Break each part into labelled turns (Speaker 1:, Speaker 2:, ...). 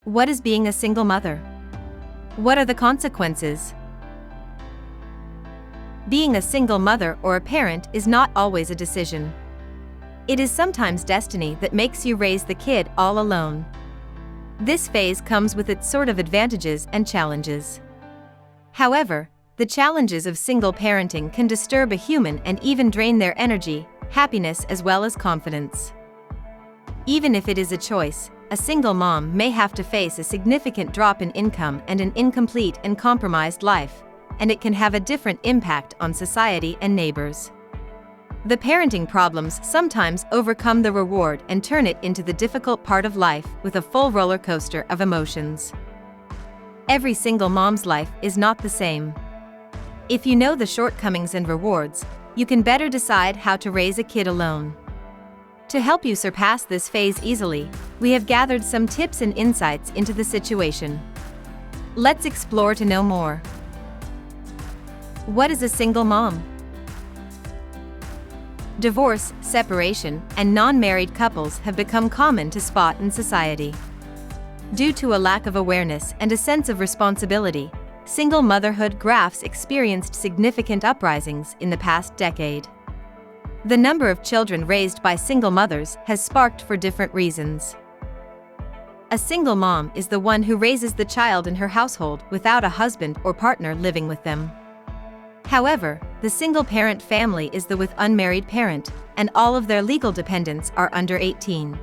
Speaker 1: What is being a single mother? What are the consequences? Being a single mother or a parent is not always a decision. It is sometimes destiny that makes you raise the kid all alone. This phase comes with its sort of advantages and challenges. However, the challenges of single parenting can disturb a human and even drain their energy, happiness as well as confidence. Even if it is a choice, a single mom may have to face a significant drop in income and an incomplete and compromised life, and it can have a different impact on society and neighbors. The parenting problems sometimes overcome the reward and turn it into the difficult part of life with a full roller coaster of emotions. Every single mom's life is not the same. If you know the shortcomings and rewards, you can better decide how to raise a kid alone. To help you surpass this phase easily, we have gathered some tips and insights into the situation. Let's explore to know more. What is a single mom? Divorce, separation, and non-married couples have become common to spot in society. Due to a lack of awareness and a sense of responsibility, single motherhood graphs experienced significant uprisings in the past decade. The number of children raised by single mothers has sparked for different reasons. A single mom is the one who raises the child in her household without a husband or partner living with them. However, the single-parent family is the with unmarried parent, and all of their legal dependents are under 18.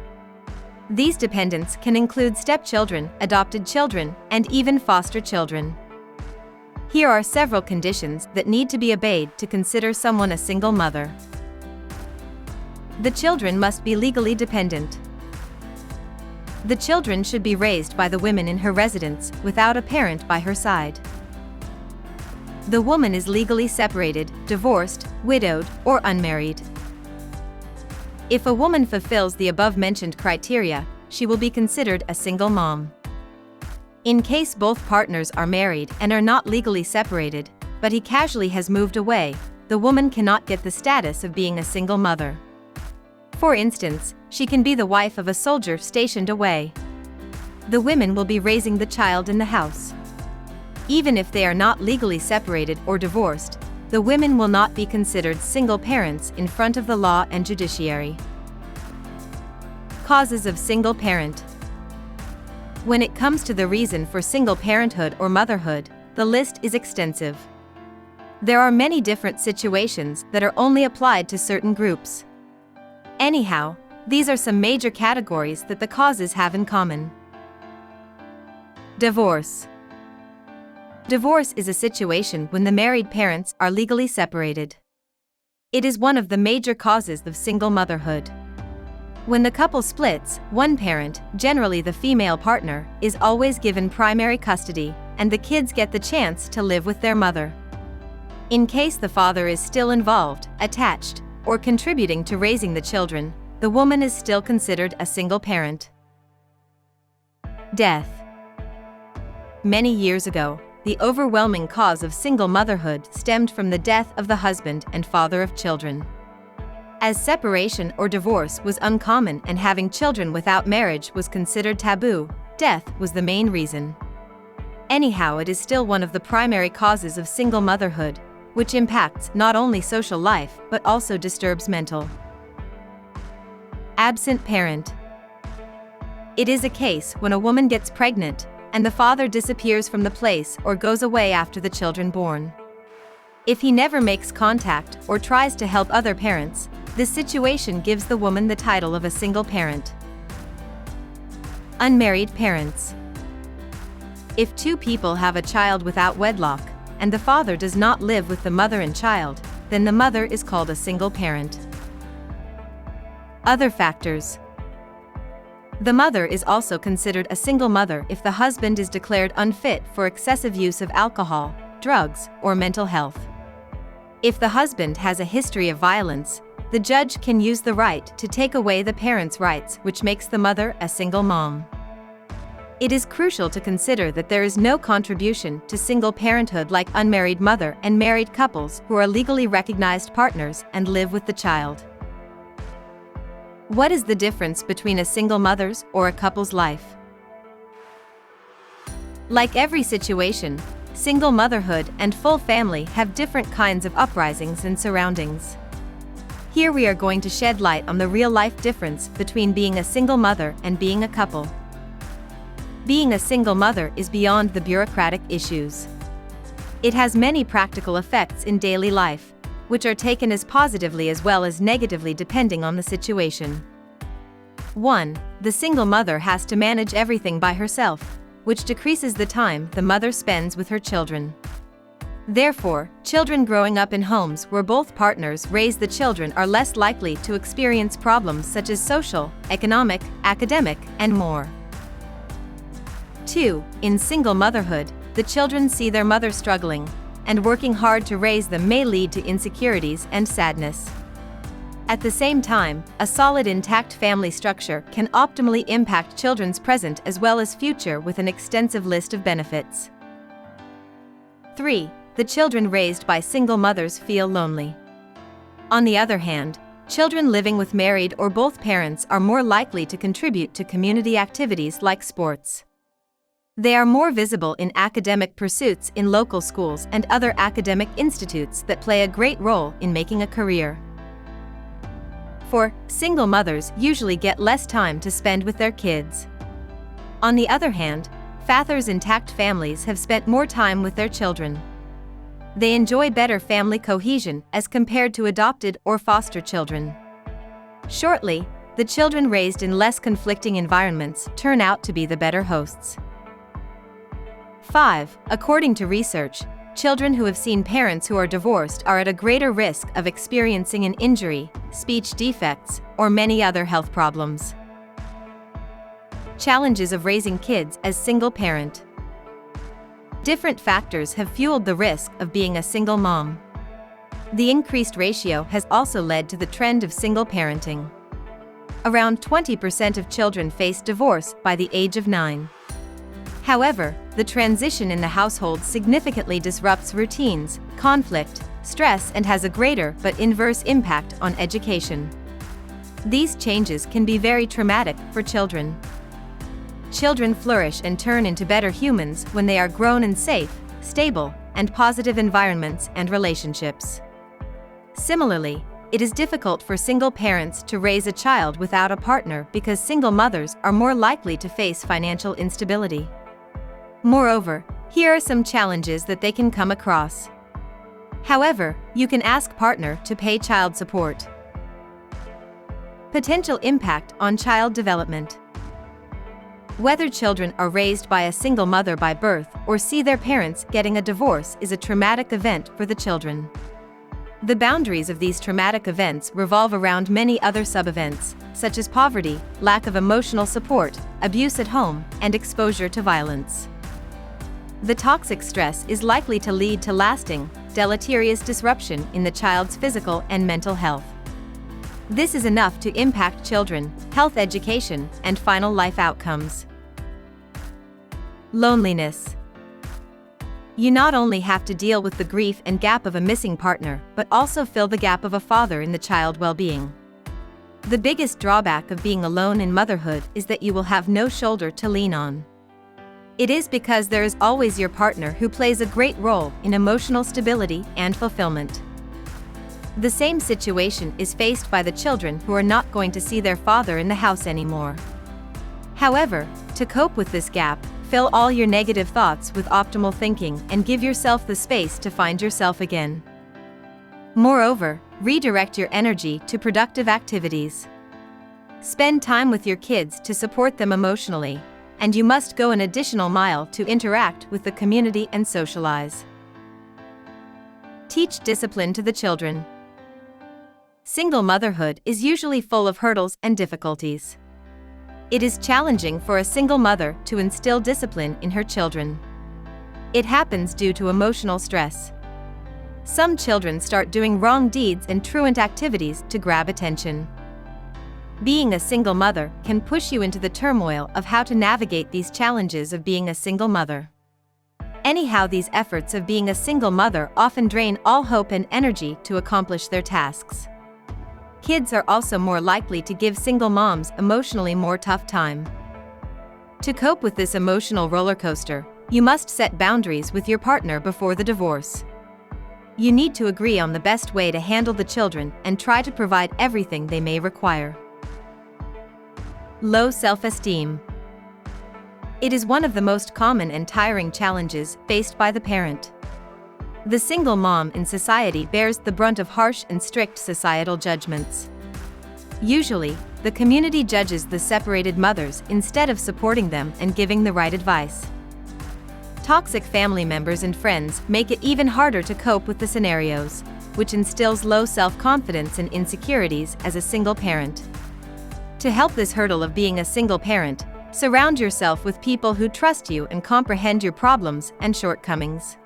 Speaker 1: These dependents can include stepchildren, adopted children, and even foster children. Here are several conditions that need to be obeyed to consider someone a single mother. The children must be legally dependent. The children should be raised by the woman in her residence without a parent by her side. The woman is legally separated, divorced, widowed, or unmarried. If a woman fulfills the above-mentioned criteria, she will be considered a single mom. In case both partners are married and are not legally separated, but he casually has moved away, the woman cannot get the status of being a single mother. For instance, she can be the wife of a soldier stationed away. The women will be raising the child in the house. Even if they are not legally separated or divorced, the women will not be considered single parents in front of the law and judiciary. Causes of single parent. When it comes to the reason for single parenthood or motherhood, the list is extensive. There are many different situations that are only applied to certain groups. Anyhow, these are some major categories that the causes have in common. Divorce. Divorce is a situation when the married parents are legally separated. It is one of the major causes of single motherhood. When the couple splits, one parent, generally the female partner, is always given primary custody, and the kids get the chance to live with their mother. In case the father is still involved, attached, or contributing to raising the children, the woman is still considered a single parent. Death. Many years ago, the overwhelming cause of single motherhood stemmed from the death of the husband and father of children. As separation or divorce was uncommon and having children without marriage was considered taboo, death was the main reason. Anyhow, it is still one of the primary causes of single motherhood, which impacts not only social life but also disturbs mental. Absent parent. It is a case when a woman gets pregnant and the father disappears from the place or goes away after the children born. If he never makes contact or tries to help other parents, this situation gives the woman the title of a single parent. Unmarried parents. If two people have a child without wedlock, and the father does not live with the mother and child, then the mother is called a single parent. Other factors. The mother is also considered a single mother if the husband is declared unfit for excessive use of alcohol, drugs, or mental health. If the husband has a history of violence, the judge can use the right to take away the parent's rights, which makes the mother a single mom. It is crucial to consider that there is no contribution to single parenthood like unmarried mother and married couples who are legally recognized partners and live with the child. What is the difference between a single mother's or a couple's life? Like every situation, single motherhood and full family have different kinds of uprisings and surroundings. Here we are going to shed light on the real-life difference between being a single mother and being a couple. Being a single mother is beyond the bureaucratic issues. It has many practical effects in daily life, which are taken as positively as well as negatively depending on the situation. 1. The single mother has to manage everything by herself, which decreases the time the mother spends with her children. Therefore, children growing up in homes where both partners raise the children are less likely to experience problems such as social, economic, academic, and more. 2. In single motherhood, the children see their mother struggling, and working hard to raise them may lead to insecurities and sadness. At the same time, a solid intact family structure can optimally impact children's present as well as future with an extensive list of benefits. 3. The children raised by single mothers feel lonely. On the other hand, children living with married or both parents are more likely to contribute to community activities like sports. They are more visible in academic pursuits in local schools and other academic institutes that play a great role in making a career. 4. Single mothers usually get less time to spend with their kids. On the other hand, fathers' intact families have spent more time with their children. They enjoy better family cohesion as compared to adopted or foster children. Shortly, the children raised in less conflicting environments turn out to be the better hosts. 5. According to research, children who have seen parents who are divorced are at a greater risk of experiencing an injury, speech defects, or many other health problems. Challenges of raising kids as single parent. Different factors have fueled the risk of being a single mom. The increased ratio has also led to the trend of single parenting. Around 20% of children face divorce by the age of 9. However, the transition in the household significantly disrupts routines, conflict, stress, and has a greater but inverse impact on education. These changes can be very traumatic for children. Children flourish and turn into better humans when they are grown in safe, stable, and positive environments and relationships. Similarly, it is difficult for single parents to raise a child without a partner because single mothers are more likely to face financial instability. Moreover, here are some challenges that they can come across. However, you can ask partner to pay child support. Potential impact on child development. Whether children are raised by a single mother by birth or see their parents getting a divorce is a traumatic event for the children. The boundaries of these traumatic events revolve around many other sub-events, such as poverty, lack of emotional support, abuse at home, and exposure to violence. The toxic stress is likely to lead to lasting, deleterious disruption in the child's physical and mental health. This is enough to impact children, health education, and final life outcomes. Loneliness. You not only have to deal with the grief and gap of a missing partner, but also fill the gap of a father in the child well-being. The biggest drawback of being alone in motherhood is that you will have no shoulder to lean on. It is because there is always your partner who plays a great role in emotional stability and fulfillment. The same situation is faced by the children who are not going to see their father in the house anymore. However, to cope with this gap, fill all your negative thoughts with optimal thinking and give yourself the space to find yourself again. Moreover, redirect your energy to productive activities. Spend time with your kids to support them emotionally, and you must go an additional mile to interact with the community and socialize. Teach discipline to the children. Single motherhood is usually full of hurdles and difficulties. It is challenging for a single mother to instill discipline in her children. It happens due to emotional stress. Some children start doing wrong deeds and truant activities to grab attention. Being a single mother can push you into the turmoil of how to navigate these challenges of being a single mother. Anyhow, these efforts of being a single mother often drain all hope and energy to accomplish their tasks. Kids are also more likely to give single moms emotionally more tough time. To cope with this emotional roller coaster, You must set boundaries with your partner before the divorce. You need to agree on the best way to handle the children and try to provide everything they may require. Low self-esteem. It is one of the most common and tiring challenges faced by the parent. The single mom in society bears the brunt of harsh and strict societal judgments. Usually, the community judges the separated mothers instead of supporting them and giving the right advice. Toxic family members and friends make it even harder to cope with the scenarios, which instills low self-confidence and insecurities as a single parent. To help this hurdle of being a single parent, surround yourself with people who trust you and comprehend your problems and shortcomings.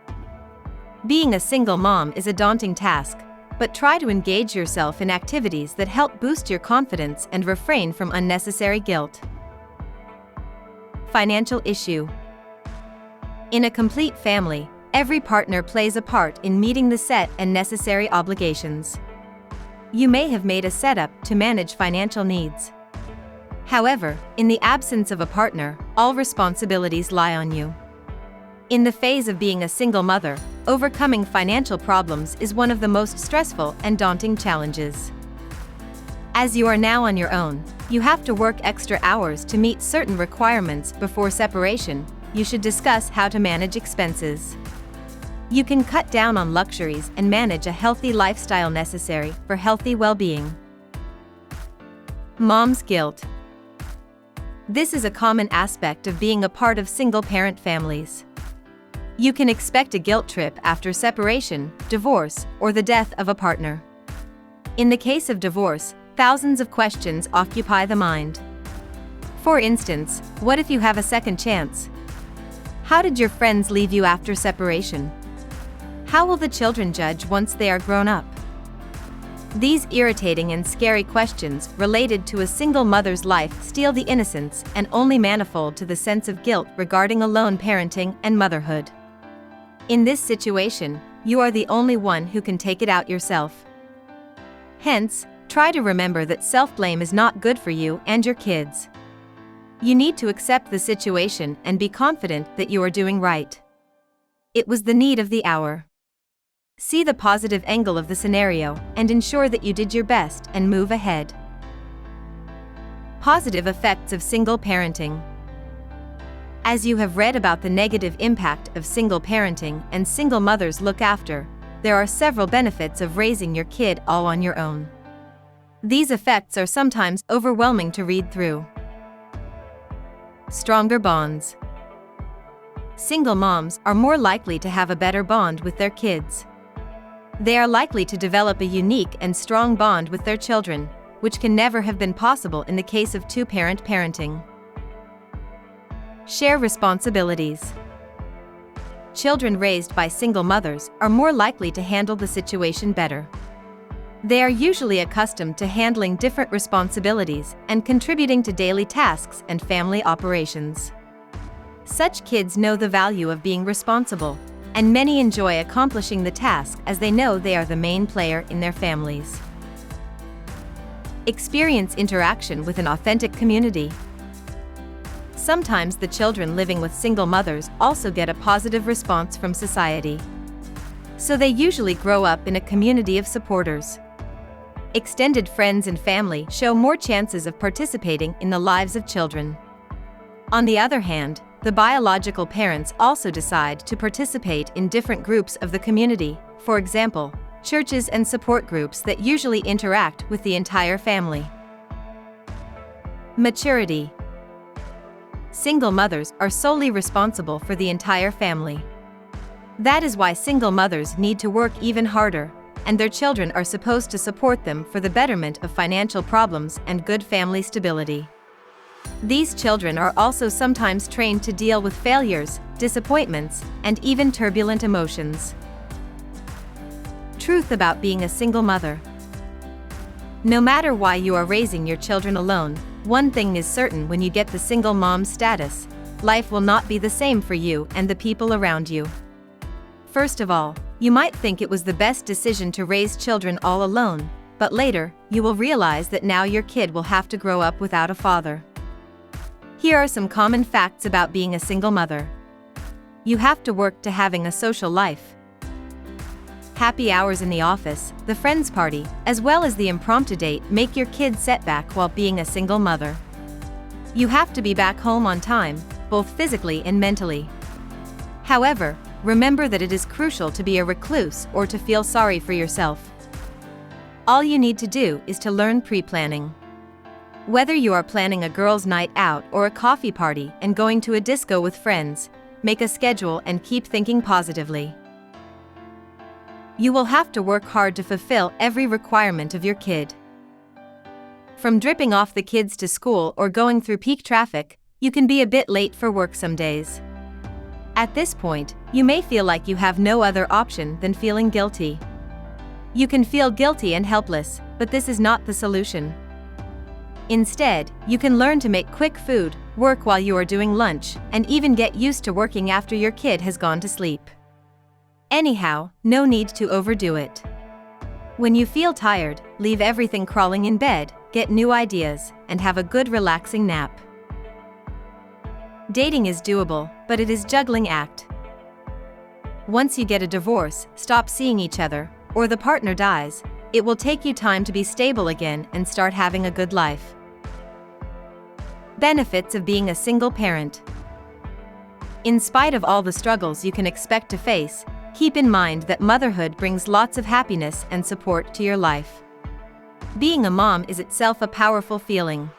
Speaker 1: Being a single mom is a daunting task, but try to engage yourself in activities that help boost your confidence and refrain from unnecessary guilt. Financial issue. In a complete family, every partner plays a part in meeting the set and necessary obligations. You may have made a setup to manage financial needs. However, in the absence of a partner, all responsibilities lie on you. In the phase of being a single mother, overcoming financial problems is one of the most stressful and daunting challenges. As you are now on your own, you have to work extra hours to meet certain requirements before separation. You should discuss how to manage expenses. You can cut down on luxuries and manage a healthy lifestyle necessary for healthy well-being. Mom's guilt. This is a common aspect of being a part of single-parent families. You can expect a guilt trip after separation, divorce, or the death of a partner. In the case of divorce, thousands of questions occupy the mind. For instance, what if you have a second chance? How did your friends leave you after separation? How will the children judge once they are grown up? These irritating and scary questions related to a single mother's life steal the innocence and only manifold to the sense of guilt regarding alone parenting and motherhood. In this situation, you are the only one who can take it out yourself. Hence, try to remember that self-blame is not good for you and your kids. You need to accept the situation and be confident that you are doing right. It was the need of the hour. See the positive angle of the scenario and ensure that you did your best and move ahead. Positive effects of single parenting. As you have read about the negative impact of single parenting and single mothers look after, there are several benefits of raising your kid all on your own. These effects are sometimes overwhelming to read through. Stronger bonds. Single moms are more likely to have a better bond with their kids. They are likely to develop a unique and strong bond with their children, which can never have been possible in the case of two-parent parenting. Share responsibilities. Children raised by single mothers are more likely to handle the situation better. They are usually accustomed to handling different responsibilities and contributing to daily tasks and family operations. Such kids know the value of being responsible, and many enjoy accomplishing the task as they know they are the main player in their families. Experience interaction with an authentic community. Sometimes the children living with single mothers also get a positive response from society. So they usually grow up in a community of supporters. Extended friends and family show more chances of participating in the lives of children. On the other hand, the biological parents also decide to participate in different groups of the community, for example, churches and support groups that usually interact with the entire family. Maturity. Single mothers are solely responsible for the entire family. That is why single mothers need to work even harder, and their children are supposed to support them for the betterment of financial problems and good family stability. These children are also sometimes trained to deal with failures, disappointments, and even turbulent emotions. Truth about being a single mother. No matter why you are raising your children alone, one thing is certain: when you get the single mom status, life will not be the same for you and the people around you. First of all, you might think it was the best decision to raise children all alone, but later, you will realize that now your kid will have to grow up without a father. Here are some common facts about being a single mother. You have to work to having a social life. Happy hours in the office, the friends party, as well as the impromptu date make your kid setback while being a single mother. You have to be back home on time, both physically and mentally. However, remember that it is crucial to be a recluse or to feel sorry for yourself. All you need to do is to learn pre-planning. Whether you are planning a girls' night out or a coffee party and going to a disco with friends, make a schedule and keep thinking positively. You will have to work hard to fulfill every requirement of your kid. From dripping off the kids to school or going through peak traffic, you can be a bit late for work some days. At this point, you may feel like you have no other option than feeling guilty. You can feel guilty and helpless, but this is not the solution. Instead, you can learn to make quick food, work while you are doing lunch, and even get used to working after your kid has gone to sleep. Anyhow, no need to overdo it. When you feel tired, leave everything crawling in bed, get new ideas, and have a good relaxing nap. Dating is doable, but it is a juggling act. Once you get a divorce, stop seeing each other, or the partner dies, it will take you time to be stable again and start having a good life. Benefits of being a single parent. In spite of all the struggles you can expect to face, keep in mind that motherhood brings lots of happiness and support to your life. Being a mom is itself a powerful feeling.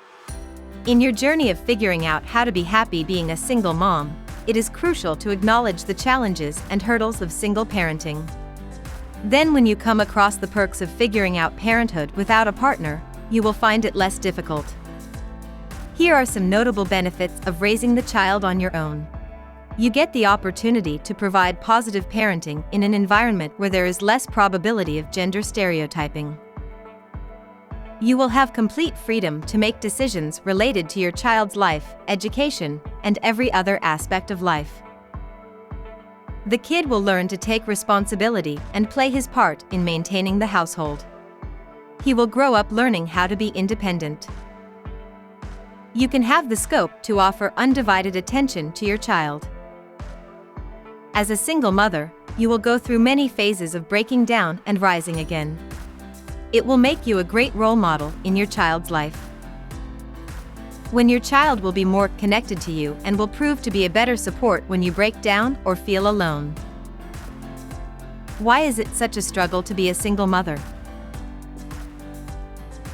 Speaker 1: In your journey of figuring out how to be happy being a single mom, it is crucial to acknowledge the challenges and hurdles of single parenting. Then when you come across the perks of figuring out parenthood without a partner, you will find it less difficult. Here are some notable benefits of raising the child on your own. You get the opportunity to provide positive parenting in an environment where there is less probability of gender stereotyping. You will have complete freedom to make decisions related to your child's life, education, and every other aspect of life. The kid will learn to take responsibility and play his part in maintaining the household. He will grow up learning how to be independent. You can have the scope to offer undivided attention to your child. As a single mother, you will go through many phases of breaking down and rising again. It will make you a great role model in your child's life. When your child will be more connected to you and will prove to be a better support when you break down or feel alone. Why is it such a struggle to be a single mother?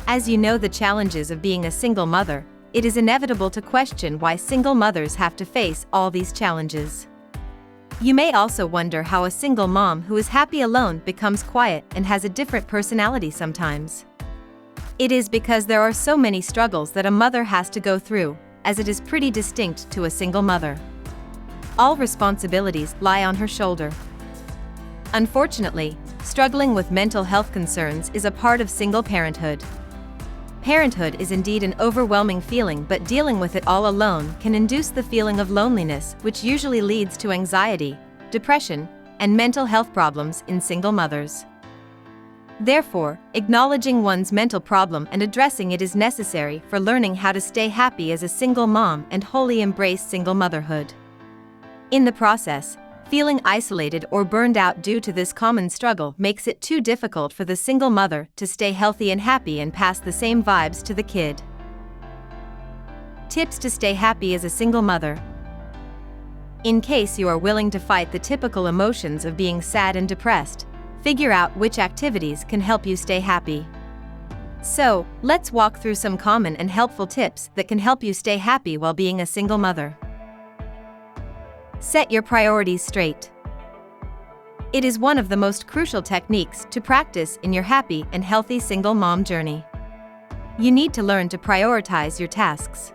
Speaker 1: As you know the challenges of being a single mother, it is inevitable to question why single mothers have to face all these challenges. You may also wonder how a single mom who is happy alone becomes quiet and has a different personality sometimes. It is because there are so many struggles that a mother has to go through, as it is pretty distinct to a single mother. All responsibilities lie on her shoulder. Unfortunately, struggling with mental health concerns is a part of single parenthood. Parenthood is indeed an overwhelming feeling, but dealing with it all alone can induce the feeling of loneliness, which usually leads to anxiety, depression, and mental health problems in single mothers. Therefore, acknowledging one's mental problem and addressing it is necessary for learning how to stay happy as a single mom and wholly embrace single motherhood. In the process, feeling isolated or burned out due to this common struggle makes it too difficult for the single mother to stay healthy and happy and pass the same vibes to the kid. Tips to stay happy as a single mother. In case you are willing to fight the typical emotions of being sad and depressed, figure out which activities can help you stay happy. So, let's walk through some common and helpful tips that can help you stay happy while being a single mother. Set your priorities straight. It is one of the most crucial techniques to practice in your happy and healthy single mom journey. You need to learn to prioritize your tasks.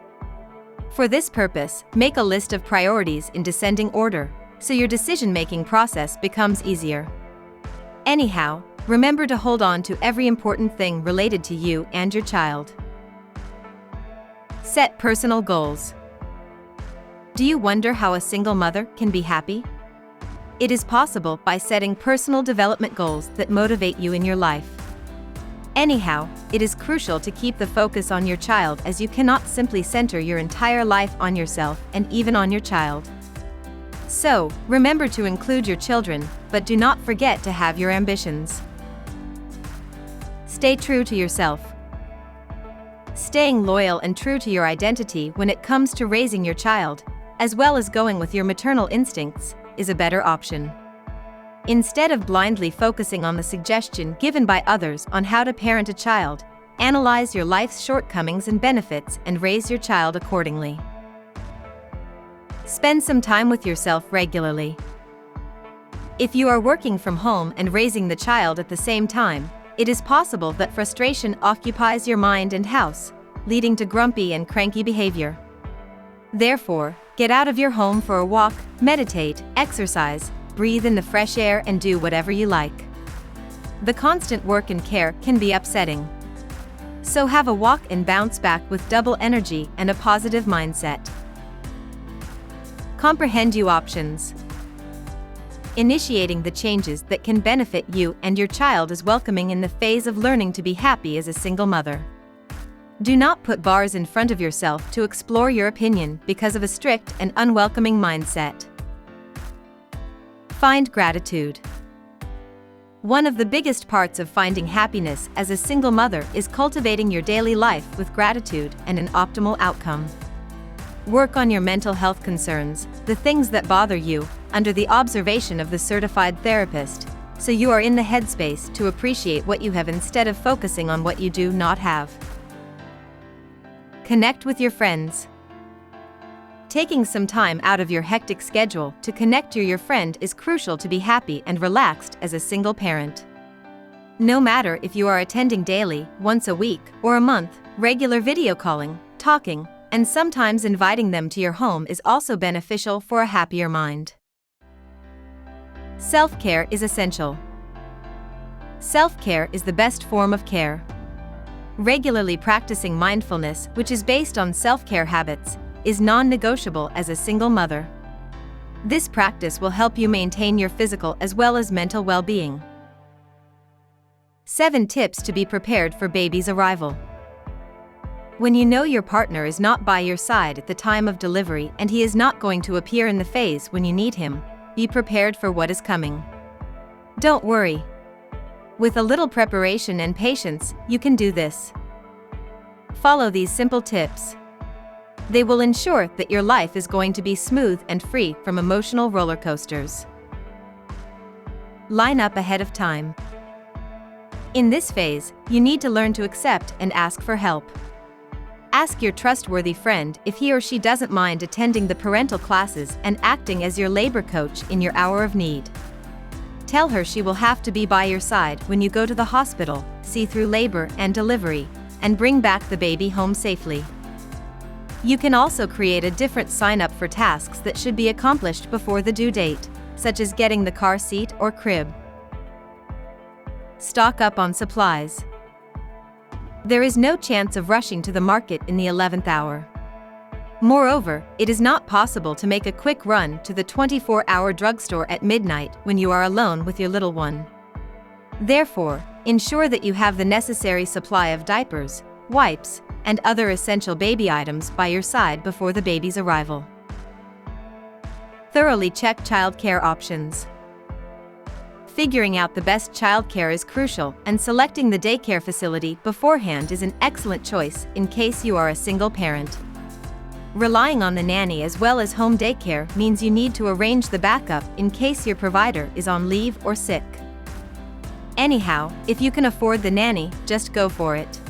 Speaker 1: For this purpose, make a list of priorities in descending order, so your decision-making process becomes easier. Anyhow, remember to hold on to every important thing related to you and your child. Set personal goals. Do you wonder how a single mother can be happy? It is possible by setting personal development goals that motivate you in your life. Anyhow, it is crucial to keep the focus on your child, as you cannot simply center your entire life on yourself and even on your child. So, remember to include your children, but do not forget to have your ambitions. Stay true to yourself. Staying loyal and true to your identity when it comes to raising your child, as well as going with your maternal instincts, is a better option. Instead of blindly focusing on the suggestion given by others on how to parent a child, analyze your life's shortcomings and benefits and raise your child accordingly. Spend some time with yourself regularly. If you are working from home and raising the child at the same time, it is possible that frustration occupies your mind and house, leading to grumpy and cranky behavior. Therefore, get out of your home for a walk, meditate, exercise, breathe in the fresh air and do whatever you like. The constant work and care can be upsetting. So have a walk and bounce back with double energy and a positive mindset. Comprehend your options. Initiating the changes that can benefit you and your child is welcoming in the phase of learning to be happy as a single mother. Do not put bars in front of yourself to explore your opinion because of a strict and unwelcoming mindset. Find gratitude. One of the biggest parts of finding happiness as a single mother is cultivating your daily life with gratitude and an optimal outcome. Work on your mental health concerns, the things that bother you, under the observation of the certified therapist, so you are in the headspace to appreciate what you have instead of focusing on what you do not have. Connect with your friends. Taking some time out of your hectic schedule to connect to your friend is crucial to be happy and relaxed as a single parent. No matter if you are attending daily, once a week, or a month, regular video calling, talking, and sometimes inviting them to your home is also beneficial for a happier mind. Self-care is essential. Self-care is the best form of care. Regularly practicing mindfulness, which is based on self-care habits, is non-negotiable as a single mother. This practice will help you maintain your physical as well as mental well-being. 7 tips to be prepared for baby's arrival. When you know your partner is not by your side at the time of delivery and he is not going to appear in the phase when you need him, be prepared for what is coming. Don't worry. With a little preparation and patience, you can do this. Follow these simple tips. They will ensure that your life is going to be smooth and free from emotional roller coasters. Line up ahead of time. In this phase, you need to learn to accept and ask for help. Ask your trustworthy friend if he or she doesn't mind attending the parental classes and acting as your labor coach in your hour of need. Tell her she will have to be by your side when you go to the hospital, see through labor and delivery, and bring back the baby home safely. You can also create a different sign-up for tasks that should be accomplished before the due date, such as getting the car seat or crib. Stock up on supplies. There is no chance of rushing to the market in the 11th hour. Moreover, it is not possible to make a quick run to the 24-hour drugstore at midnight when you are alone with your little one. Therefore, ensure that you have the necessary supply of diapers, wipes, and other essential baby items by your side before the baby's arrival. Thoroughly check childcare options. Figuring out the best childcare is crucial, and selecting the daycare facility beforehand is an excellent choice in case you are a single parent. Relying on the nanny as well as home daycare means you need to arrange the backup in case your provider is on leave or sick. Anyhow, if you can afford the nanny, just go for it.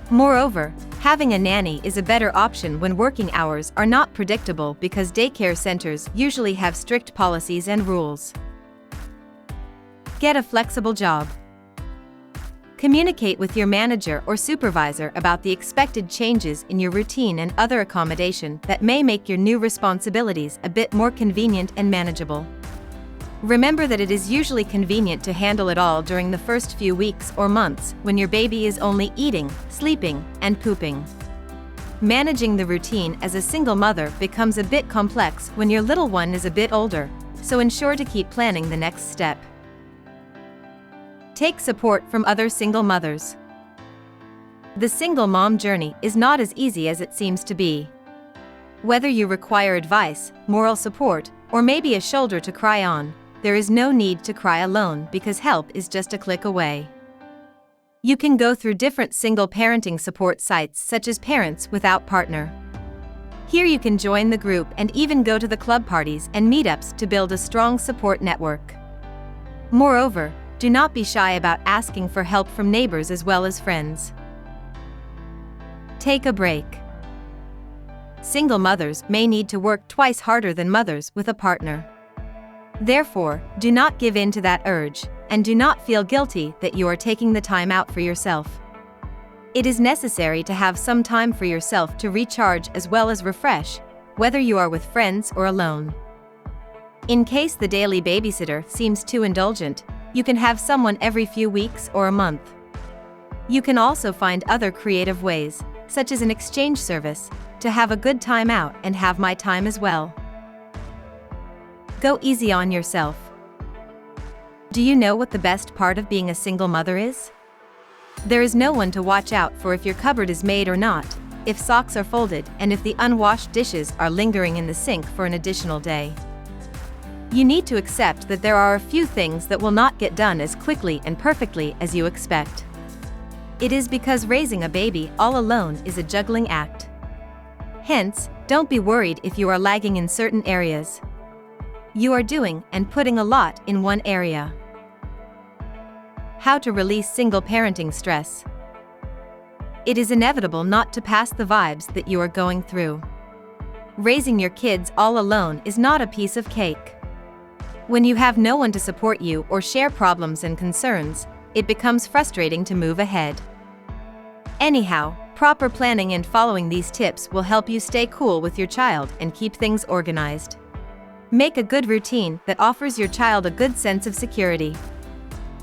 Speaker 1: Moreover, having a nanny is a better option when working hours are not predictable because daycare centers usually have strict policies and rules. Get a flexible job. Communicate with your manager or supervisor about the expected changes in your routine and other accommodation that may make your new responsibilities a bit more convenient and manageable. Remember that it is usually convenient to handle it all during the first few weeks or months when your baby is only eating, sleeping, and pooping. Managing the routine as a single mother becomes a bit complex when your little one is a bit older, so ensure to keep planning the next step. Take support from other single mothers. The single mom journey is not as easy as it seems to be. Whether you require advice, moral support, or maybe a shoulder to cry on, there is no need to cry alone because help is just a click away. You can go through different single parenting support sites such as Parents Without Partner. Here you can join the group and even go to the club parties and meetups to build a strong support network. Moreover, do not be shy about asking for help from neighbors as well as friends. Take a break. Single mothers may need to work twice harder than mothers with a partner. Therefore, do not give in to that urge, and do not feel guilty that you are taking the time out for yourself. It is necessary to have some time for yourself to recharge as well as refresh, whether you are with friends or alone. In case the daily babysitter seems too indulgent, you can have someone every few weeks or a month. You can also find other creative ways, such as an exchange service, to have a good time out and have my time as well. Go easy on yourself. Do you know what the best part of being a single mother is? There is no one to watch out for if your cupboard is made or not, if socks are folded, and if the unwashed dishes are lingering in the sink for an additional day. You need to accept that there are a few things that will not get done as quickly and perfectly as you expect. It is because raising a baby all alone is a juggling act. Hence, don't be worried if you are lagging in certain areas. You are doing and putting a lot in one area. How to release single parenting stress. It is inevitable not to pass the vibes that you are going through. Raising your kids all alone is not a piece of cake. When you have no one to support you or share problems and concerns, it becomes frustrating to move ahead. Anyhow, proper planning and following these tips will help you stay cool with your child and keep things organized. Make a good routine that offers your child a good sense of security.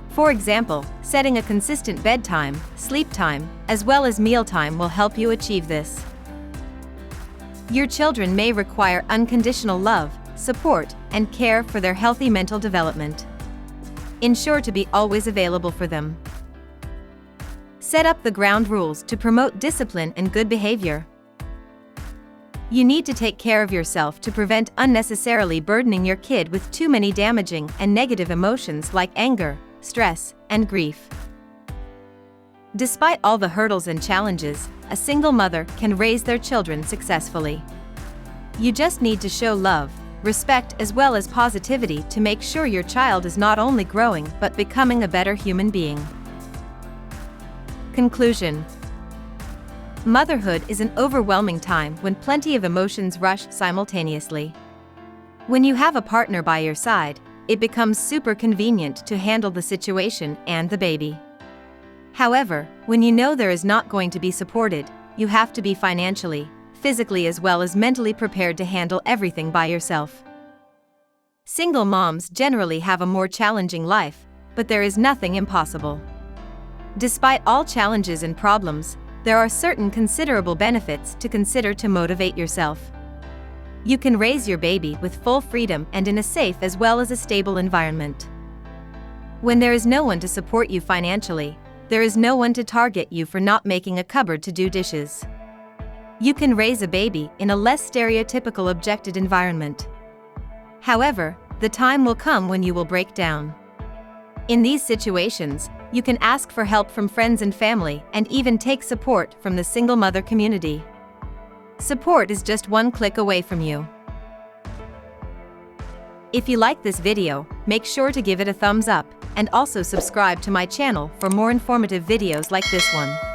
Speaker 1: For example, setting a consistent bedtime, sleep time, as well as mealtime will help you achieve this. Your children may require unconditional love, support, and care for their healthy mental development. Ensure to be always available for them. Set up the ground rules to promote discipline and good behavior. You need to take care of yourself to prevent unnecessarily burdening your kid with too many damaging and negative emotions like anger, stress, and grief. Despite all the hurdles and challenges, a single mother can raise their children successfully. You just need to show love, respect, as well as positivity to make sure your child is not only growing but becoming a better human being. Conclusion. Motherhood is an overwhelming time when plenty of emotions rush simultaneously. When you have a partner by your side, it becomes super convenient to handle the situation and the baby. However, when you know there is not going to be supported, you have to be financially, physically, as well as mentally prepared to handle everything by yourself. Single moms generally have a more challenging life, but there is nothing impossible. Despite all challenges and problems, there are certain considerable benefits to consider to motivate yourself. You can raise your baby with full freedom and in a safe as well as a stable environment. When there is no one to support you financially, there is no one to target you for not making a cupboard to do dishes. You can raise a baby in a less stereotypical objected environment. However, the time will come when you will break down. In these situations, you can ask for help from friends and family and even take support from the single mother community. Support is just one click away from you. If you like this video, make sure to give it a thumbs up and also subscribe to my channel for more informative videos like this one.